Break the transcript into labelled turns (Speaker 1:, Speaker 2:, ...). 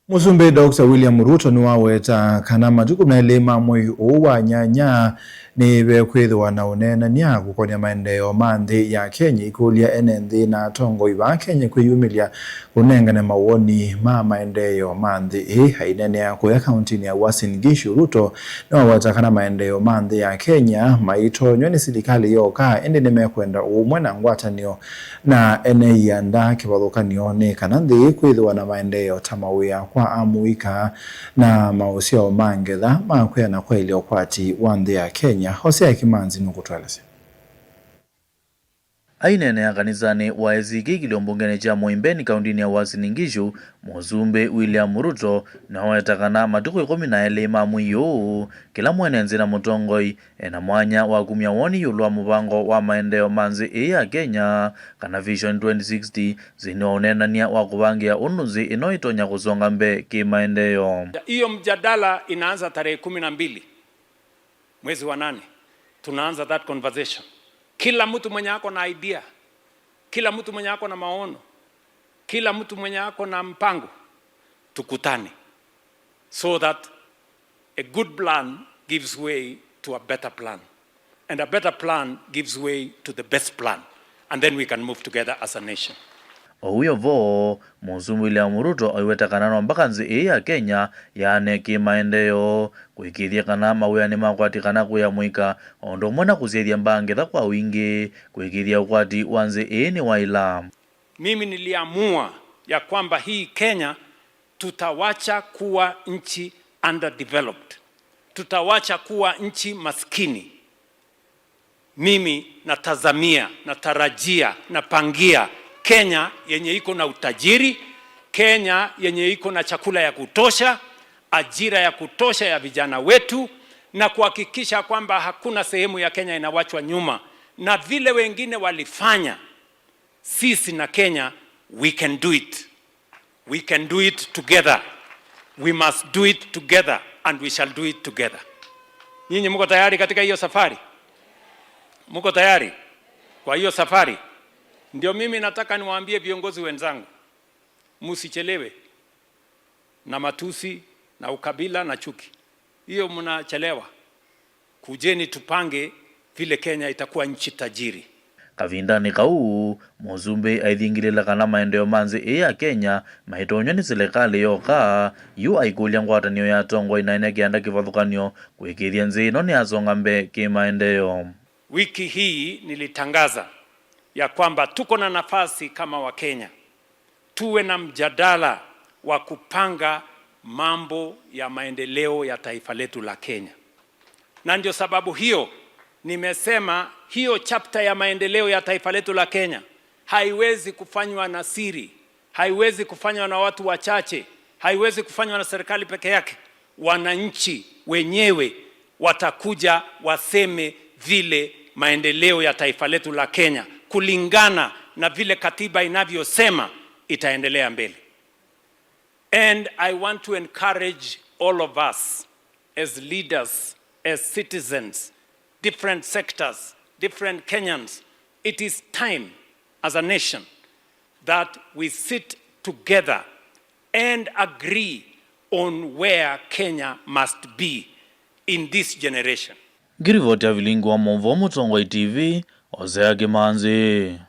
Speaker 1: Musumbe Dr. William Ruto niwaweta kana matuku na elema mwei uwa nyanya ni bekwithwa na unena niya kukonia maendeleo manthi ya Kenya ikulia enenthi na tongo iwa Kenya kwiyumilia kunengane mawoni ma maendeleo manthi hainene ya kuya kauntini ya Uasin Gishu. Ruto niwaweta kana maendeleo manthi ya Kenya maitonywa ni serikali yoka indi nimekwenda umwe na ngwatanio na ene yanda kibathukanio ni kana nthi kwithwa na maendeleo tamawia kwa amuika na mausio mangetha makweana kwa ile ukwati wa nthi ya Kenya. Hosea Kimanzi nukutweleza.
Speaker 2: Ainene ya kanisani wa eziki kiliombungene cha Moimbeni kauntini ya Uasin Gishu, Musumbe William Ruto na waetakana matuku 12 mamwiyo kila mwenenzi na mutongoi ena mwanya wa kumya woni yulwa mupango wa maendeleo manzi ya Kenya kana Vision 2060 zinaonenania wa kupangia unuzi inoitonya kusonga mbe kimaendeleo.
Speaker 3: Hiyo mjadala inaanza tarehe 12 mwezi wa 8. Tunaanza that conversation. Kila mtu mwenye ako na idea, kila mtu mwenye ako na maono, kila mtu mwenye ako na mpango, tukutane so that a good plan gives way to a better plan, and a better plan gives way to the best plan, and then we can move together as a nation.
Speaker 2: Ohuyo vo Musumbe William Ruto aiwetakana mpaka nzi ya Kenya yane kimaendeleo kuikithia kana mawiyani makwatikana kuya mwika ondo mwana kusethia mbangetha kwa wingi kuikithia ukwati wa nzi ni waila.
Speaker 3: Mimi niliamua ya kwamba hii Kenya tutawacha kuwa nchi underdeveloped, tutawacha kuwa nchi maskini. Mimi natazamia, natarajia, napangia Kenya yenye iko na utajiri, Kenya yenye iko na chakula ya kutosha, ajira ya kutosha ya vijana wetu, na kuhakikisha kwamba hakuna sehemu ya Kenya inawachwa nyuma. Na vile wengine walifanya, sisi na Kenya, we can do it. We can do it together. We must do it together, and we shall do it together. Nyinyi mko tayari katika hiyo safari? Mko tayari kwa hiyo safari? Ndio mimi nataka niwaambie viongozi wenzangu, msichelewe na matusi na ukabila na chuki. Hiyo mnachelewa. Kujeni tupange vile Kenya itakuwa nchi tajiri.
Speaker 2: Kavindani kau Musumbe aithingilela kana maendeleo manzi ya Kenya maitonywa ni serikali yoka yu aikulia ngwatanio ya tongo inaine kianda kivathukanio kuikithia nzi ino ni asonga mbe kimaendeleo.
Speaker 3: Wiki hii nilitangaza ya kwamba tuko na nafasi kama Wakenya tuwe na mjadala wa kupanga mambo ya maendeleo ya taifa letu la Kenya. Na ndio sababu hiyo nimesema hiyo chapter ya maendeleo ya taifa letu la Kenya haiwezi kufanywa na siri, haiwezi kufanywa na watu wachache, haiwezi kufanywa na serikali peke yake. Wananchi wenyewe watakuja waseme vile maendeleo ya taifa letu la Kenya kulingana na vile katiba inavyosema itaendelea mbele. And I want to encourage all of us as leaders, as citizens, different sectors, different Kenyans. It is time as a nation that we sit together and agree on where Kenya must be in this generation.
Speaker 2: Girivoti ya vilingu wa Mvomo Tongoi TV, Hosea Kimanzi.